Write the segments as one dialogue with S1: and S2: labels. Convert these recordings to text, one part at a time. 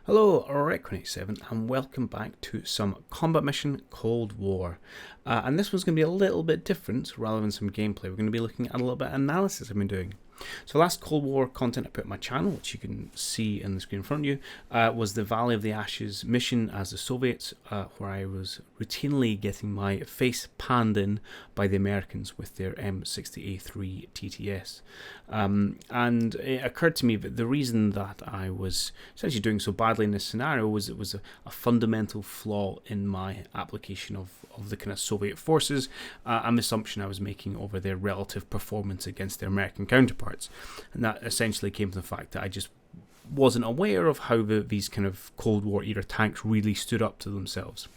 S1: Hello, Reckonate7 and welcome back to some Combat Mission Cold War. And this one's going to be a little bit different rather than some gameplay. We're going to be looking at a little bit of analysis I've been doing. So last Cold War content I put on my channel, which you can see in the screen in front of you, was the Valley of the Ashes mission as the Soviets, where I was routinely getting my face panned in by the Americans with their M60A3 TTS. And it occurred to me that the reason that I was essentially doing so badly in this scenario was it was a fundamental flaw in my application of the kind of Soviet forces, an assumption I was making over their relative performance against their American counterparts. And that essentially came from the fact that I just wasn't aware of how these kind of Cold War era tanks really stood up to themselves.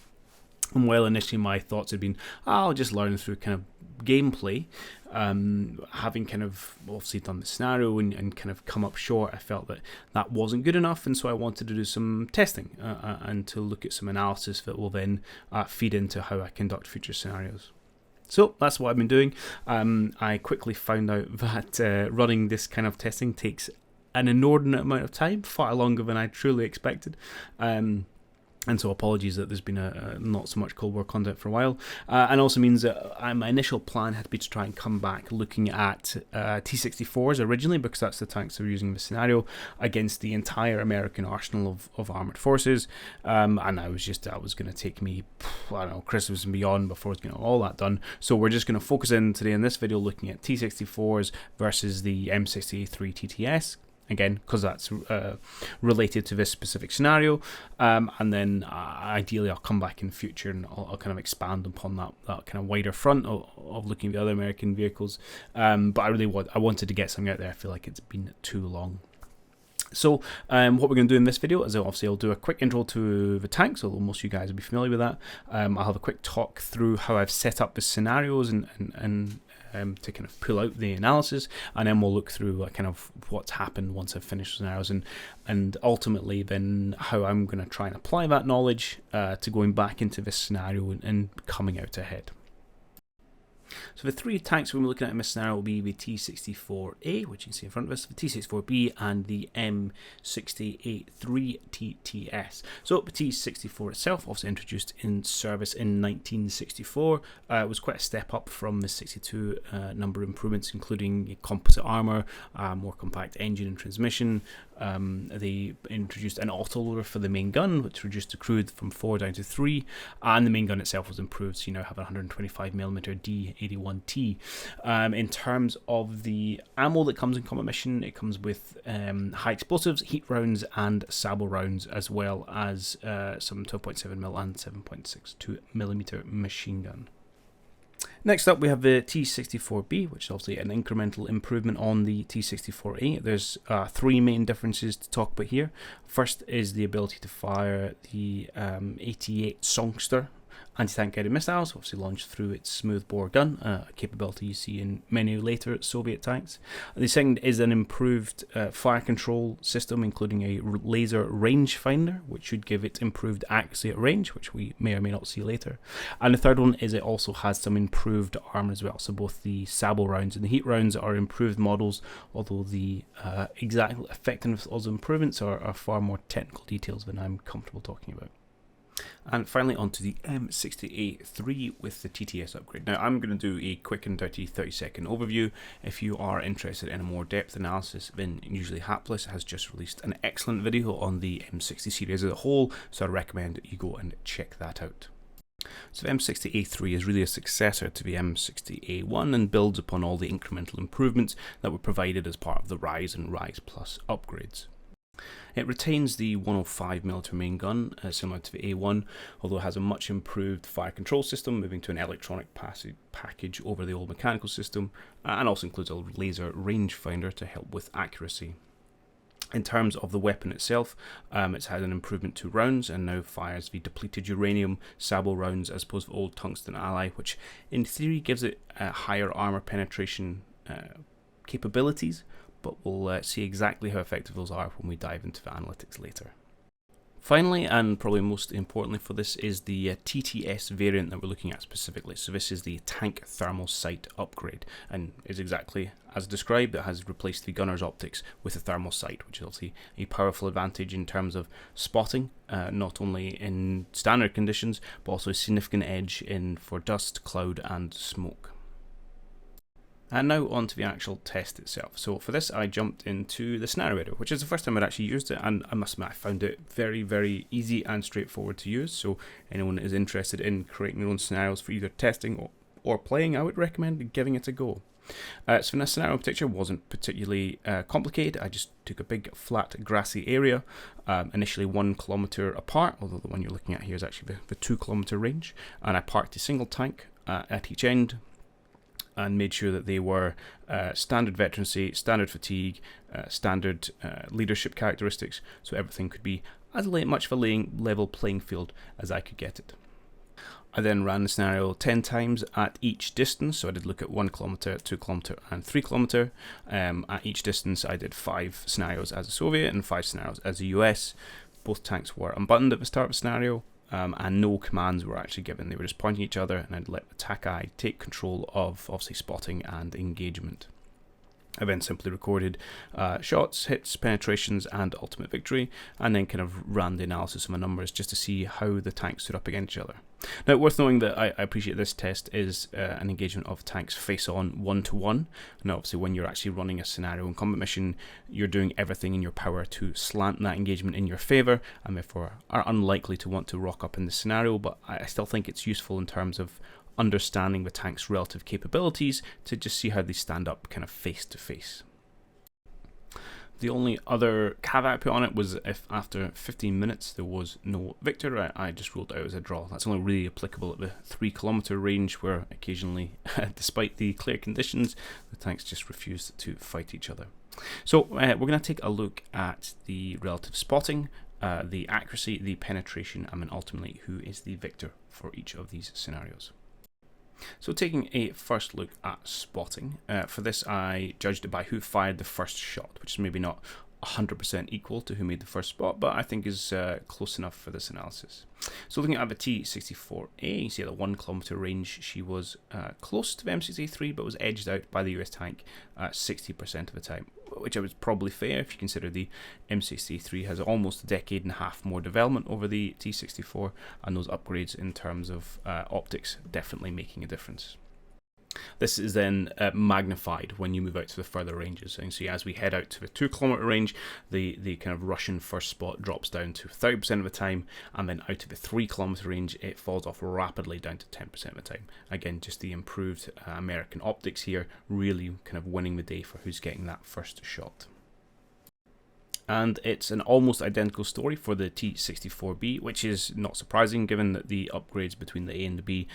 S1: And while initially my thoughts had been, I'll just learn through kind of gameplay, having kind of obviously done the scenario and kind of come up short, I felt that that wasn't good enough, and so I wanted to do some testing and to look at some analysis that will then feed into how I conduct future scenarios. So that's what I've been doing. I quickly found out that running this kind of testing takes an inordinate amount of time, far longer than I truly expected. And so apologies that there's been not so much Cold War content for a while. And also means that my initial plan had to be to try and come back looking at T64s originally, because that's the tanks they were using in the scenario, against the entire American arsenal of armoured forces. And that was going to take me, I don't know, Christmas and beyond before I was getting all that done. So we're just going to focus in today in this video looking at T64s versus the M60A3 TTS. Again, because that's related to this specific scenario, and then ideally I'll come back in the future and I'll kind of expand upon that kind of wider front of looking at the other American vehicles. But I wanted to get something out there. I feel like it's been too long. So what we're going to do in this video is obviously I'll do a quick intro to the tanks, although most of you guys will be familiar with that. I'll have a quick talk through how I've set up the scenarios and to kind of pull out the analysis, and then we'll look through kind of what's happened once I've finished the scenarios, and ultimately then how I'm going to try and apply that knowledge to going back into this scenario and coming out ahead. So the three tanks we're looking at in this scenario will be the T64A, which you can see in front of us, the T64B, and the M60A3 TTS. So the T64 itself, also introduced in service in 1964, was quite a step up from the 62 number of improvements, including composite armour, more compact engine and transmission. They introduced an autoloader for the main gun, which reduced the crew from 4 down to 3, and the main gun itself was improved, so you now have a 125mm D81T. In terms of the ammo that comes in Combat Mission, it comes with high explosives, heat rounds, and sabot rounds, as well as some 12.7mm and 7.62mm machine gun. Next up, we have the T64B, which is obviously an incremental improvement on the T64A. There's three main differences to talk about here. First is the ability to fire the 88 Songster anti-tank guided missiles, obviously launched through its smoothbore gun, a capability you see in many later Soviet tanks. The second is an improved fire control system, including a laser rangefinder, which should give it improved accuracy at range, which we may or may not see later. And the third one is it also has some improved armor as well. So both the sabot rounds and the heat rounds are improved models, although the exact effectiveness of those improvements are far more technical details than I'm comfortable talking about. And finally onto the M60A3 with the TTS upgrade. Now I'm going to do a quick and dirty 30-second overview. If you are interested in a more depth analysis, then Usually Hapless has just released an excellent video on the M60 series as a whole, so I recommend you go and check that out. So the M60A3 is really a successor to the M60A1 and builds upon all the incremental improvements that were provided as part of the Rise and Rise Plus upgrades. It retains the 105mm main gun, similar to the A1, although it has a much improved fire control system, moving to an electronic package over the old mechanical system, and also includes a laser rangefinder to help with accuracy. In terms of the weapon itself, it's had an improvement to rounds and now fires the depleted uranium sabot rounds as opposed to the old tungsten ally, which in theory gives it higher armor penetration capabilities, but we'll see exactly how effective those are when we dive into the analytics later. Finally, and probably most importantly for this, is the TTS variant that we're looking at specifically. So this is the tank thermal sight upgrade, and is exactly as described. It has replaced the gunner's optics with a thermal sight, which is obviously a powerful advantage in terms of spotting, not only in standard conditions, but also a significant edge in for dust, cloud, and smoke. And now on to the actual test itself. So for this, I jumped into the scenario editor, which is the first time I'd actually used it, and I must admit I found it very, very easy and straightforward to use. So anyone that is interested in creating their own scenarios for either testing or playing, I would recommend giving it a go. So the scenario in particular wasn't particularly complicated. I just took a big flat grassy area, initially 1 kilometer apart, although the one you're looking at here is actually the 2 kilometer range, and I parked a single tank at each end, and made sure that they were standard veterancy, standard fatigue, standard leadership characteristics, so everything could be as much of a level playing field as I could get it. I then ran the scenario 10 times at each distance, so I did look at 1 kilometer, 2 kilometer, and 3 kilometer. At each distance, I did 5 scenarios as a Soviet and 5 scenarios as a US. Both tanks were unbuttoned at the start of the scenario, and no commands were actually given. They were just pointing at each other, and I'd let the TACAI take control of obviously spotting and engagement. I then simply recorded shots, hits, penetrations, and ultimate victory, and then kind of ran the analysis of my numbers just to see how the tanks stood up against each other. Now, worth knowing that I appreciate this test is an engagement of tanks face-on 1-to-1. Now, obviously, when you're actually running a scenario in combat mission, you're doing everything in your power to slant that engagement in your favour, and therefore are unlikely to want to rock up in this scenario, but I still think it's useful in terms of understanding the tank's relative capabilities to just see how they stand up kind of face to face. The only other caveat I put on it was if after 15 minutes there was no victor, I just ruled it out as a draw. That's only really applicable at the 3 kilometer range, where occasionally, despite the clear conditions, the tanks just refused to fight each other. So we're going to take a look at the relative spotting, the accuracy, the penetration, and then ultimately who is the victor for each of these scenarios. So taking a first look at spotting, for this I judged it by who fired the first shot, which is maybe not 100% equal to who made the first spot, but I think is close enough for this analysis. So looking at the T64A, you see at the 1 kilometer range she was close to the M60A3, but was edged out by the US tank 60% of the time, which was probably fair if you consider the M60A3 has almost a decade and a half more development over the T64, and those upgrades in terms of optics definitely making a difference. This is then magnified when you move out to the further ranges. And so as we head out to the 2 kilometer range, the kind of Russian first spot drops down to 30% of the time, and then out to the 3 kilometer range it falls off rapidly down to 10% of the time. Again, just the improved American optics here really kind of winning the day for who's getting that first shot. And it's an almost identical story for the T64B, which is not surprising given that the upgrades between the A and the B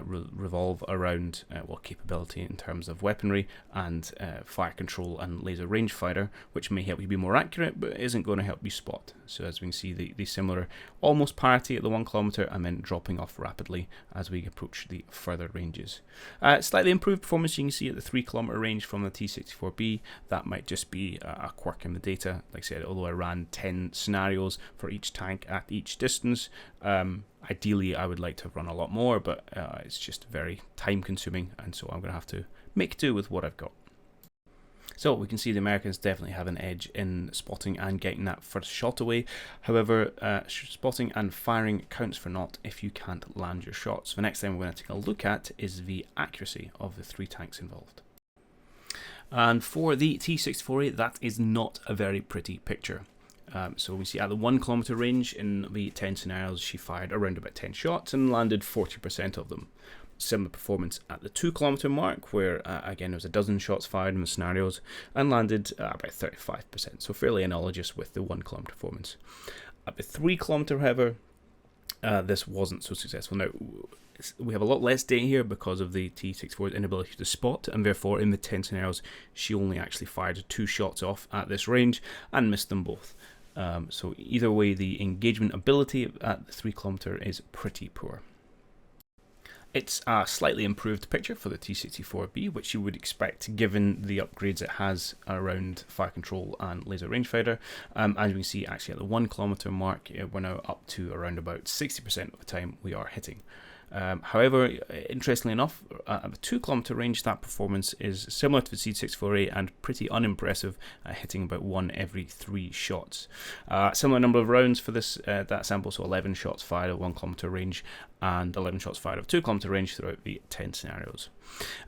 S1: revolve around capability in terms of weaponry and fire control and laser rangefinder, which may help you be more accurate but isn't going to help you spot. So as we can see, the similar almost parity at the 1 kilometer and then dropping off rapidly as we approach the further ranges. Slightly improved performance you can see at the 3 kilometer range from the T64B. That might just be a quirk in the data. Like I said, although I ran 10 scenarios for each tank at each distance, ideally I would like to have run a lot more, but it's just very time consuming, and so I'm going to have to make do with what I've got. So we can see the Americans definitely have an edge in spotting and getting that first shot away. However, spotting and firing counts for naught if you can't land your shots. The next thing we're going to take a look at is the accuracy of the 3 tanks involved. And for the T64A, that is not a very pretty picture. So we see at the 1 kilometer range in the 10 scenarios, she fired around about 10 shots and landed 40% of them. Similar performance at the 2 kilometer mark, where again there was a dozen shots fired in the scenarios and landed about 35%, so fairly analogous with the 1 kilometer performance. At the 3 kilometer, however, this wasn't so successful. Now, we have a lot less data here because of the T64's inability to spot, and therefore in the 10 scenarios she only actually fired 2 shots off at this range and missed them both. So either way, the engagement ability at the 3 kilometer is pretty poor. It's a slightly improved picture for the T64B, which you would expect given the upgrades it has around fire control and laser rangefinder. As you can see, actually at the 1 kilometer mark, we're now up to around about 60% of the time we are hitting. However, interestingly enough, at the 2 kilometer range, that performance is similar to the T64A and pretty unimpressive, hitting about 1 every 3 shots. Similar number of rounds for this that sample, so 11 shots fired at 1 kilometer range and 11 shots fired at 2 kilometer range throughout the 10 scenarios.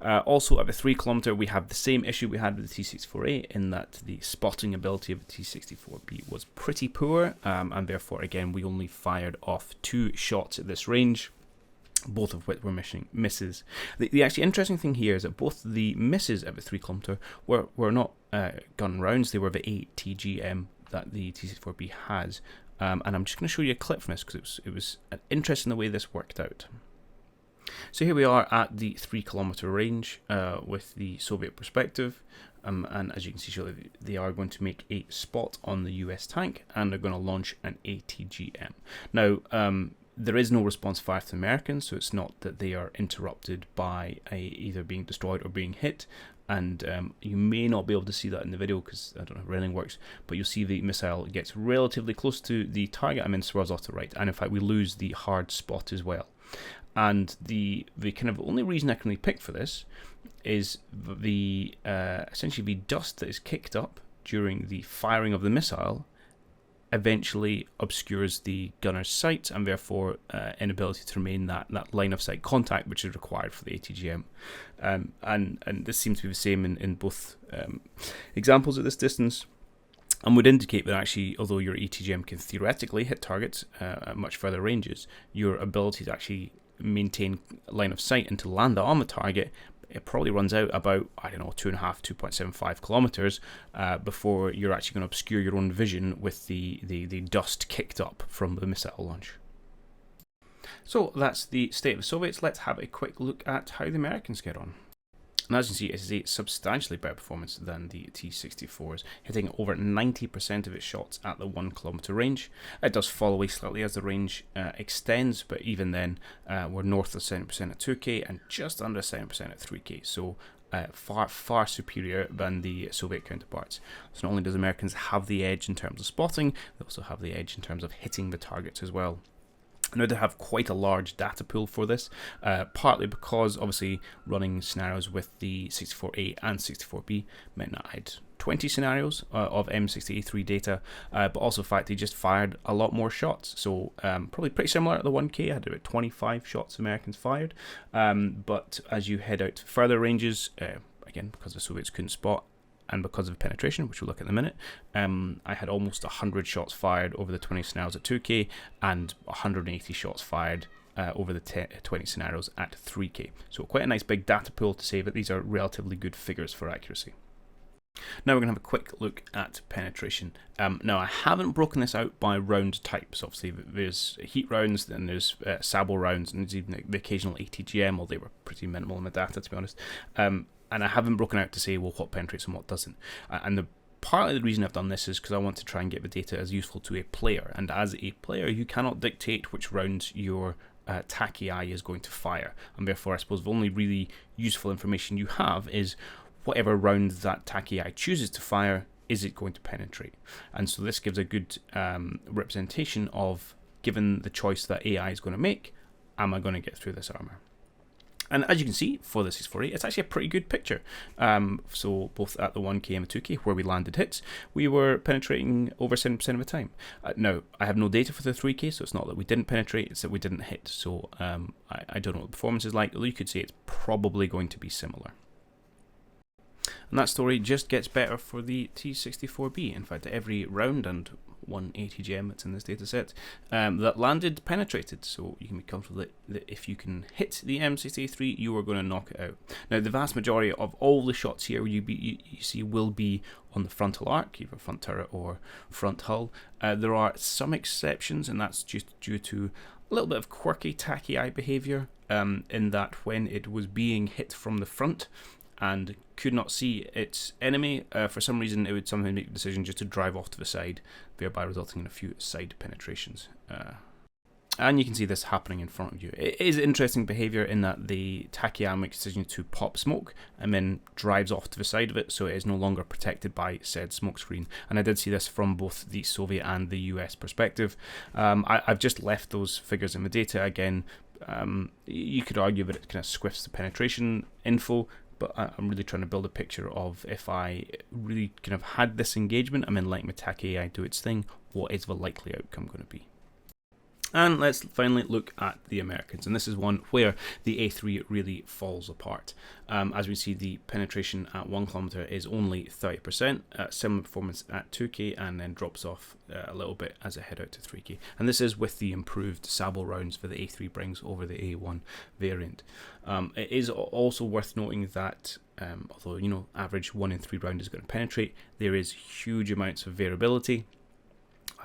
S1: Also at the 3 kilometer, we have the same issue we had with the T64A in that the spotting ability of the T64B was pretty poor, and therefore again we only fired off 2 shots at this range, both of which were misses. The actually interesting thing here is that both the misses at the 3 kilometer were not gun rounds, they were the atgm that the T64B has. And I'm just going to show you a clip from this because it was interesting the way this worked out. So here we are at the 3 kilometer range with the Soviet perspective. And as you can see, surely they are going to make a spot on the US tank and they're going to launch an atgm. Now, there is no response fire to the Americans, so it's not that they are interrupted by either being destroyed or being hit. And you may not be able to see that in the video because I don't know if railing works, but you'll see the missile gets relatively close to the target. I mean, swerves off to the right, and in fact we lose the hard spot as well. And the kind of only reason I can really pick for this is the essentially the dust that is kicked up during the firing of the missile eventually obscures the gunner's sight and therefore inability to remain that line of sight contact which is required for the atgm. And this seems to be the same in both examples at this distance, and would indicate that actually, although your atgm can theoretically hit targets at much further ranges, your ability to actually maintain line of sight and to land on the target, it probably runs out about, I don't know, 2.75 kilometers before you're actually going to obscure your own vision with the dust kicked up from the missile launch. So that's the state of the Soviets. Let's have a quick look at how the Americans get on. And as you can see, it is a substantially better performance than the T64's, hitting over 90% of its shots at the 1 kilometer range. It does fall away slightly as the range extends, but even then we're north of 70% at 2K and just under 7% at 3K, so far superior than the Soviet counterparts. So not only does Americans have the edge in terms of spotting, they also have the edge in terms of hitting the targets as well. Now they have quite a large data pool for this, partly because obviously running scenarios with the 64A and 64B meant that I had 20 scenarios of M60A3 data, but also the fact they just fired a lot more shots. So probably pretty similar at the 1K, I had about 25 shots Americans fired, but as you head out to further ranges, again because the Soviets couldn't spot, and because of penetration, which we'll look at in a minute, I had almost 100 shots fired over the 20 scenarios at 2K and 180 shots fired over the 20 scenarios at 3K. So quite a nice big data pool to say that these are relatively good figures for accuracy. Now we're going to have a quick look at penetration. Now I haven't broken this out by round types. Obviously there's heat rounds, then there's sabot rounds, and there's even the occasional ATGM, although they were pretty minimal in the data to be honest. And I haven't broken out to say, well, what penetrates and what doesn't. And part of the reason I've done this is because I want to try and get the data as useful to a player. And as a player, you cannot dictate which rounds your TAC-AI is going to fire. And therefore, I suppose the only really useful information you have is whatever round that TAC-AI chooses to fire, is it going to penetrate? And so this gives a good representation of, given the choice that AI is going to make, am I going to get through this armor? And as you can see, for the 64A, it's actually a pretty good picture. So both at the 1K and the 2K, where we landed hits, we were penetrating over 7% of the time. Now, I have no data for the 3K, so it's not that we didn't penetrate, it's that we didn't hit. So I don't know what the performance is like, although you could say it's probably going to be similar. And that story just gets better for the T64B. In fact, every round and one ATGM that's in this data set that landed penetrated, so you can be comfortable that if you can hit the M60A3, you are going to knock it out. Now, the vast majority of all the shots here you see will be on the frontal arc, either front turret or front hull. There are some exceptions, and that's just due to a little bit of quirky TAC-AI behaviour, in that when it was being hit from the front and could not see its enemy, for some reason it would somehow make the decision just to drive off to the side, thereby resulting in a few side penetrations. And you can see this happening in front of you. It is interesting behavior in that the TACAM makes a decision to pop smoke and then drives off to the side of it, so it is no longer protected by said smoke screen. And I did see this from both the Soviet and the US perspective. I've just left those figures in the data. Again, you could argue that it kind of squiffs the penetration info, but I'm really trying to build a picture of if I really kind of had this engagement and then letting the TAC AI do its thing, what is the likely outcome going to be? And let's finally look at the Americans, and this is one where the A3 really falls apart. As we see, the penetration at 1 kilometer is only 30%, similar performance at 2K, and then drops off a little bit as it head out to 3K. And this is with the improved Sable rounds that the A3 brings over the A1 variant. It is also worth noting that although average 1 in 3 round is going to penetrate, there is huge amounts of variability.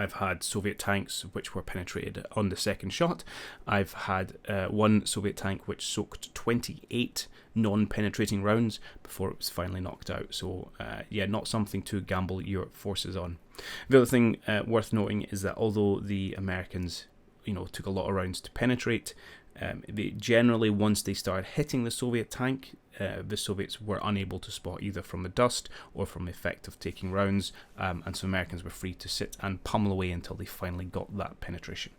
S1: I've had Soviet tanks which were penetrated on the second shot. I've had one Soviet tank which soaked 28 non-penetrating rounds before it was finally knocked out. So yeah, not something to gamble your forces on. The other thing worth noting is that although the Americans took a lot of rounds to penetrate, they generally, once they started hitting the Soviet tank, the Soviets were unable to spot either from the dust or from the effect of taking rounds, and so Americans were free to sit and pummel away until they finally got that penetration.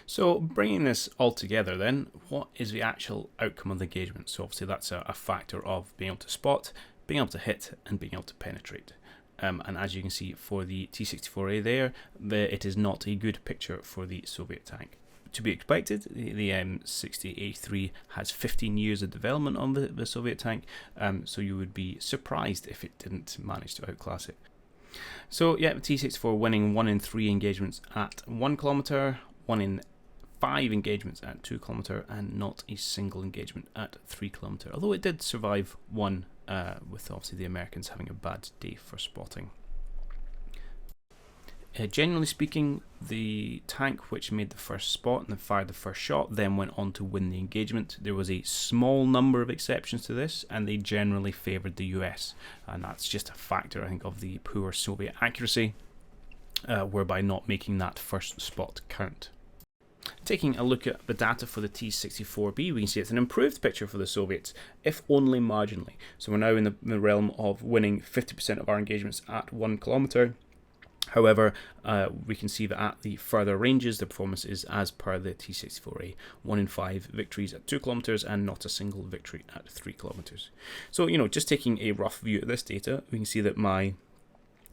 S1: So bringing this all together then, what is the actual outcome of the engagement? So obviously that's a factor of being able to spot, being able to hit, and being able to penetrate. And as you can see for the T64A there, it is not a good picture for the Soviet tank. To be expected, the M60A3 has 15 years of development on the Soviet tank, so you would be surprised if it didn't manage to outclass it. So yeah, the T64 winning 1 in 3 engagements at 1 kilometer, 1 in 5 engagements at 2 kilometer, and not a single engagement at 3 kilometer, although it did survive one, with obviously the Americans having a bad day for spotting. Generally speaking, the tank which made the first spot and fired the first shot then went on to win the engagement. There was a small number of exceptions to this, and they generally favoured the US, and that's just a factor, I think, of the poor Soviet accuracy, whereby not making that first spot count. Taking a look at the data for the T64B, we can see it's an improved picture for the Soviets, if only marginally. So we're now in the realm of winning 50% of our engagements at 1 kilometer. However, we can see that at the further ranges, the performance is as per the T64A, 1 in 5 victories at 2 kilometers and not a single victory at 3 kilometers. So, just taking a rough view at this data, we can see that my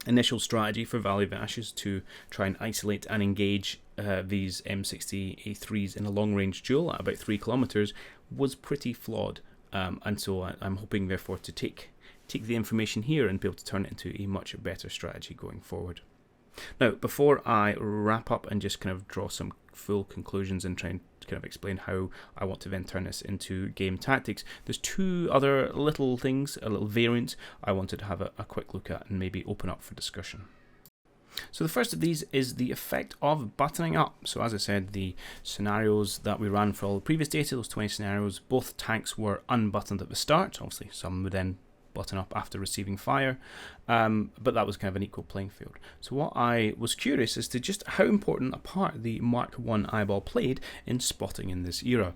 S1: initial strategy for Valley of Ashes to try and isolate and engage these M60A3s in a long-range duel at about 3 kilometers was pretty flawed, and so I'm hoping therefore to take the information here and be able to turn it into a much better strategy going forward. Now, before I wrap up and just kind of draw some full conclusions and try and kind of explain how I want to then turn this into game tactics, there's 2 other little things, a little variants I wanted to have a quick look at and maybe open up for discussion. So the first of these is the effect of buttoning up. So as I said, the scenarios that we ran for all the previous data, those 20 scenarios, both tanks were unbuttoned at the start. Obviously, some would then button up after receiving fire, but that was kind of an equal playing field. So what I was curious as to just how important a part the Mark I eyeball played in spotting in this era.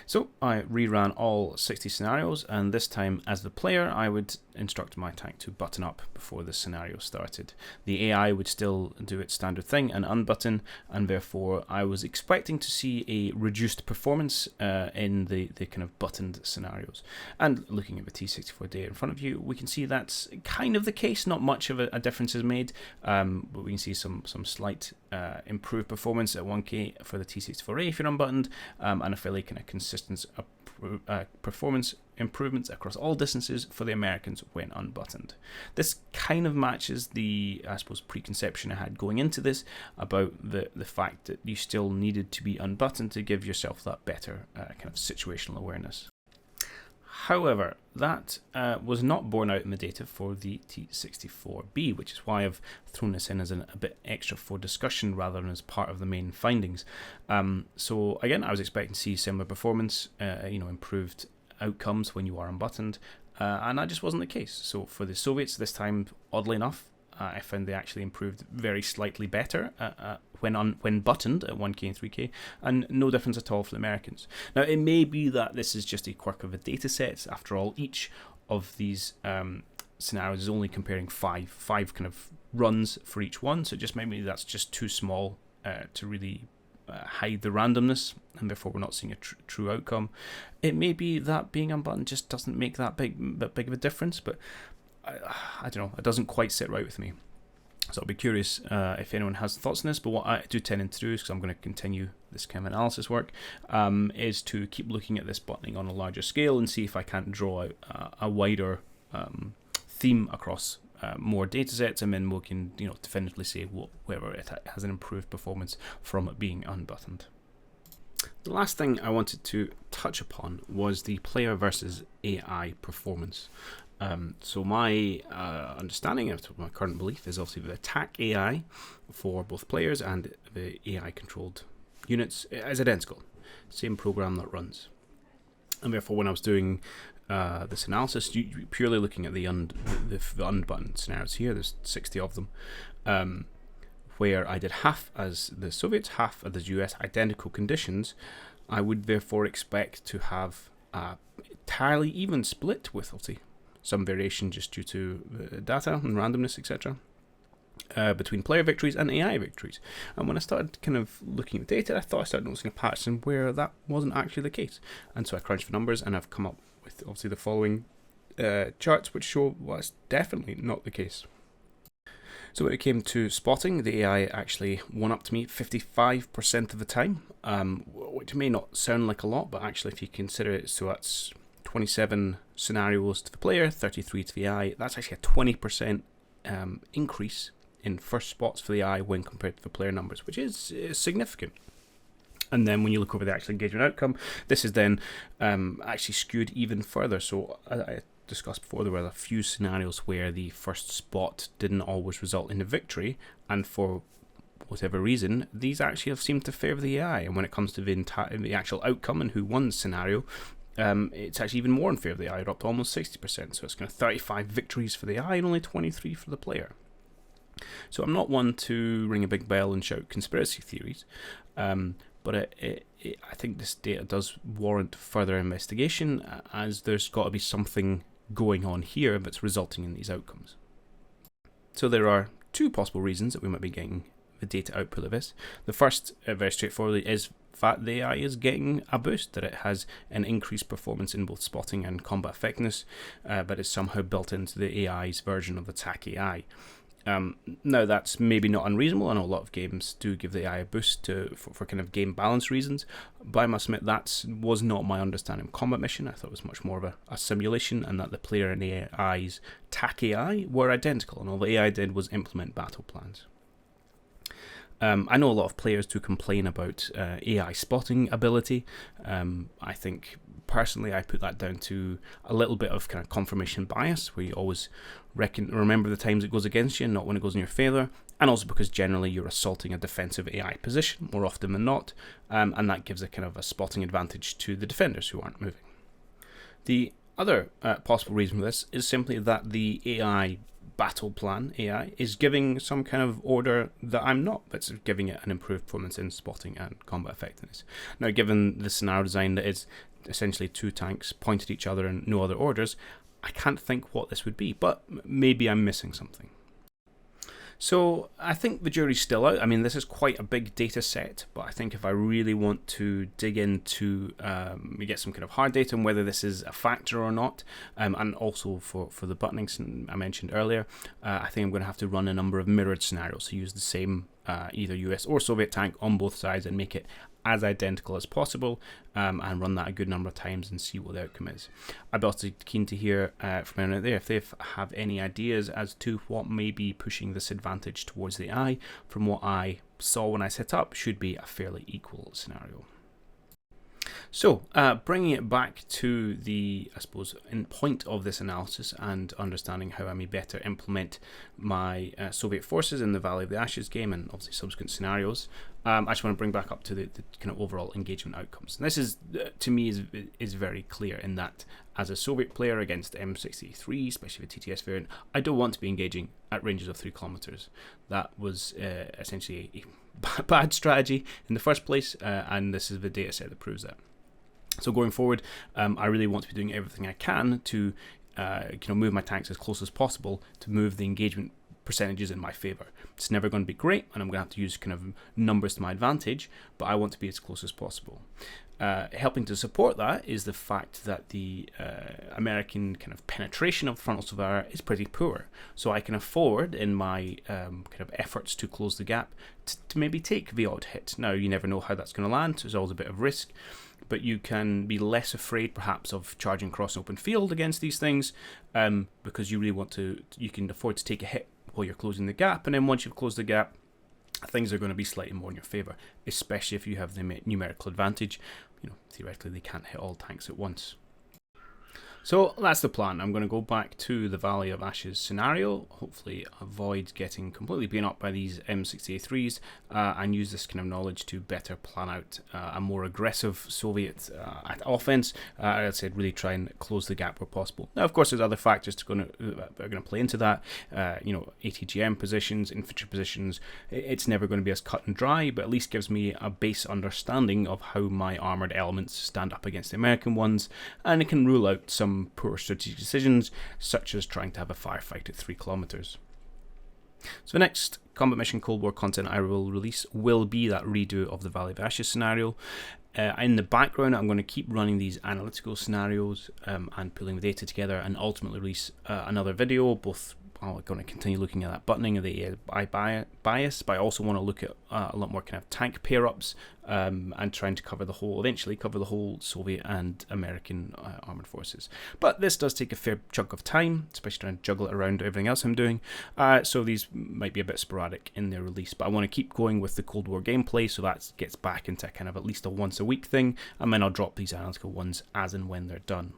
S1: So I reran all 60 scenarios, and this time as the player I would instruct my tank to button up before the scenario started. The AI would still do its standard thing and unbutton, and therefore I was expecting to see a reduced performance in the kind of buttoned scenarios. And looking at the T64 data in front of you, we can see that's kind of the case. Not much of a difference is made, but we can see some slight improved performance at 1K for the T64A if you're unbuttoned, and a fairly kind of consistent performance improvements across all distances for the Americans when unbuttoned. This kind of matches the, I suppose, preconception I had going into this about the fact that you still needed to be unbuttoned to give yourself that better kind of situational awareness. However, that was not borne out in the data for the T64B, which is why I've thrown this in as a bit extra for discussion rather than as part of the main findings. So again, I was expecting to see similar performance, improved outcomes when you are unbuttoned, and that just wasn't the case. So for the Soviets this time, oddly enough, I found they actually improved very slightly better when buttoned at 1K and 3K, and no difference at all for the Americans. Now, it may be that this is just a quirk of a data set. After all, each of these scenarios is only comparing five kind of runs for each one, so just maybe that's just too small to really hide the randomness, and therefore we're not seeing a true outcome. It may be that being unbuttoned just doesn't make that big of a difference, but I don't know, it doesn't quite sit right with me. So I'll be curious if anyone has thoughts on this, but what I do tend to do is, because I'm going to continue this kind of analysis work, is to keep looking at this buttoning on a larger scale and see if I can't draw out a wider theme across more data sets, and then we can definitively say whether it has an improved performance from it being unbuttoned. The last thing I wanted to touch upon was the player versus AI performance. So my understanding of my current belief is obviously the attack AI for both players and the AI controlled units is identical, same program that runs, and therefore when I was doing this analysis, purely looking at the unbuttoned scenarios here, there's 60 of them, where I did half as the Soviets, half as the US, identical conditions, I would therefore expect to have a entirely even split with obviously some variation just due to the data and randomness, etc., between player victories and AI victories. And when I started kind of looking at data, I thought I started noticing a pattern where that wasn't actually the case. And so I crunched the numbers, and I've come up with obviously the following charts which show that's definitely not the case. So when it came to spotting, the AI actually won up to me 55% of the time, which may not sound like a lot, but actually if you consider it, so that's 27 scenarios to the player, 33 to the AI, that's actually a 20% increase in first spots for the AI when compared to the player numbers, which is significant. And then when you look over the actual engagement outcome, this is then actually skewed even further. So I discussed before, there were a few scenarios where the first spot didn't always result in a victory, and for whatever reason, these actually have seemed to favour the AI. And when it comes to the actual outcome and who won the scenario, it's actually even more in favour of the AI, up to almost 60%. So it's kind of 35 victories for the AI and only 23 for the player. So I'm not one to ring a big bell and shout conspiracy theories, but I think this data does warrant further investigation, as there's got to be something going on here that's resulting in these outcomes. So there are two possible reasons that we might be getting the data output of this. The first, very straightforwardly, is that the AI is getting a boost, that it has an increased performance in both spotting and combat effectiveness, but is somehow built into the AI's version of attack AI. Now that's maybe not unreasonable. I know a lot of games do give the AI a boost for kind of game balance reasons, but I must admit that was not my understanding of Combat Mission. I thought it was much more of a simulation, and that the player and the AI's TAC AI were identical, and all the AI did was implement battle plans. I know a lot of players do complain about AI spotting ability. I think personally I put that down to a little bit of kind of confirmation bias, where you always remember the times it goes against you, not when it goes in your favour, and also because generally you're assaulting a defensive AI position more often than not, and that gives a kind of a spotting advantage to the defenders who aren't moving. The other possible reason for this is simply that the AI battle plan AI is giving some kind of order that I'm not, that's giving it an improved performance in spotting and combat effectiveness. Now, given the scenario design that is essentially two tanks pointed at each other and no other orders, I can't think what this would be, but maybe I'm missing something. So I think the jury's still out. I mean, this is quite a big data set, but I think if I really want to dig into get some kind of hard data on whether this is a factor or not, and also for the buttoning I mentioned earlier, I think I'm going to have to run a number of mirrored scenarios, so use the same either US or Soviet tank on both sides and make it as identical as possible, and run that a good number of times and see what the outcome is. I'd be also keen to hear from anyone out there if they have any ideas as to what may be pushing this advantage towards the AI. From what I saw when I set up, should be a fairly equal scenario. So, bringing it back to the, I suppose, point of this analysis and understanding how I may better implement my Soviet forces in the Valley of the Ashes game and obviously subsequent scenarios, I just want to bring back up to the kind of overall engagement outcomes. And this is, to me, is very clear in that as a Soviet player against the M60A3, especially the TTS variant, I don't want to be engaging at ranges of 3 kilometers. That was essentially a bad strategy in the first place, and this is the data set that proves that. So going forward, I really want to be doing everything I can to move my tanks as close as possible to move the engagement percentages in my favor. It's never going to be great, and I'm going to have to use kind of numbers to my advantage, but I want to be as close as possible. Helping to support that is the fact that the American kind of penetration of frontal surveyor is pretty poor. So I can afford, in my kind of efforts to close the gap, to maybe take the odd hit. Now, you never know how that's going to land, so there's always a bit of risk, but you can be less afraid perhaps of charging across an open field against these things, because you really want to, you can afford to take a hit while you're closing the gap, and then once you've closed the gap, things are going to be slightly more in your favor, especially if you have the numerical advantage. Theoretically they can't hit all tanks at once. So that's the plan. I'm going to go back to the Valley of Ashes scenario, hopefully avoid getting completely beaten up by these M60A3s, and use this kind of knowledge to better plan out a more aggressive Soviet offense. As I said, really try and close the gap where possible. Now, of course, there's other factors that are going to play into that. ATGM positions, infantry positions. It's never going to be as cut and dry, but at least gives me a base understanding of how my armoured elements stand up against the American ones, and it can rule out some poor strategic decisions, such as trying to have a firefight at 3 kilometers. So the next Combat Mission Cold War content I will release will be that redo of the Valley of Ashes scenario. In the background, I'm going to keep running these analytical scenarios and pulling the data together, and ultimately release another video. Both I'm going to continue looking at that buttoning of the AI bias, but I also want to look at a lot more kind of tank pair-ups and trying to eventually cover the whole Soviet and American armoured forces. But this does take a fair chunk of time, especially trying to juggle it around everything else I'm doing, so these might be a bit sporadic in their release, but I want to keep going with the Cold War gameplay, so that gets back into kind of at least a once a week thing, and then I'll drop these analytical ones as and when they're done.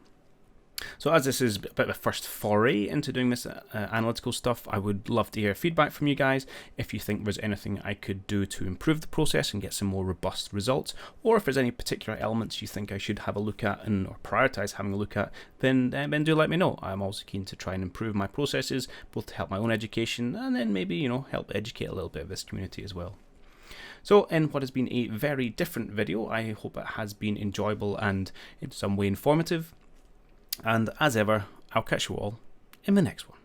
S1: So as this is a bit of a first foray into doing this analytical stuff, I would love to hear feedback from you guys. If you think there's anything I could do to improve the process and get some more robust results, or if there's any particular elements you think I should have a look at or prioritize having a look at, then do let me know. I'm also keen to try and improve my processes, both to help my own education and then maybe help educate a little bit of this community as well. So in what has been a very different video, I hope it has been enjoyable and in some way informative. And as ever, I'll catch you all in the next one.